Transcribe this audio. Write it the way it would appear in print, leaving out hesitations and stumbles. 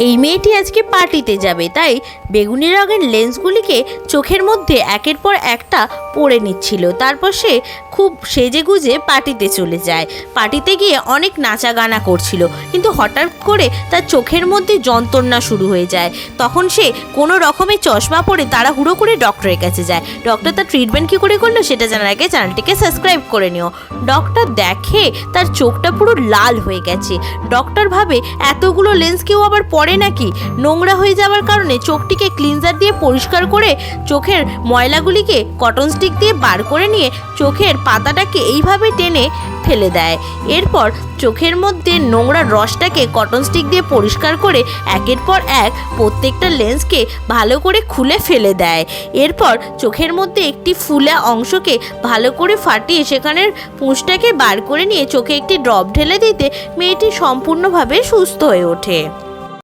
এই মেয়েটি আজকে পার্টিতে যাবে, তাই বেগুনি রঙের লেন্সগুলিকে চোখের মধ্যে একের পর একটা পরে নিচ্ছিল। তারপর সে খুব সেজে গুজে পার্টিতে চলে যায়। পার্টিতে গিয়ে অনেক নাচা গানা করছিল, কিন্তু হঠাৎ করে তার চোখের মধ্যে যন্ত্রণা শুরু হয়ে যায়। তখন সে কোনো রকমে চশমা পরে তাড়াহুড়ো করে ডক্টরের কাছে যায়। ডক্টর তার ট্রিটমেন্ট কী করে করলো সেটা জানার আগে চ্যানেলটিকে সাবস্ক্রাইব করে নিও। ডক্টর দেখে তার চোখটা পুরো লাল হয়ে গেছে। ডক্টর ভাবে এতগুলো লেন্স কেউ আবার পরে নাকি। নোংরা হয়ে যাওয়ার কারণে চোখটিকে ক্লিনজার দিয়ে পরিষ্কার করে চোখের ময়লাগুলিকে কটন স্টিক দিয়ে বার করে নিয়ে চোখের পাতাটাকে এইভাবে টেনে ফেলে দেয়। এরপর চোখের মধ্যে নোংরা রসটাকে কটন স্টিক দিয়ে পরিষ্কার করে একের পর এক প্রত্যেকটা লেন্সকে ভালো করে খুলে ফেলে দেয়। এরপর চোখের মধ্যে একটি ফুলা অংশকে ভালো করে ফাটিয়ে সেখানের পুঁজটাকে বার করে নিয়ে চোখে একটি ড্রপ ঢেলে দিতে মেয়েটি সম্পূর্ণভাবে সুস্থ হয়ে ওঠে।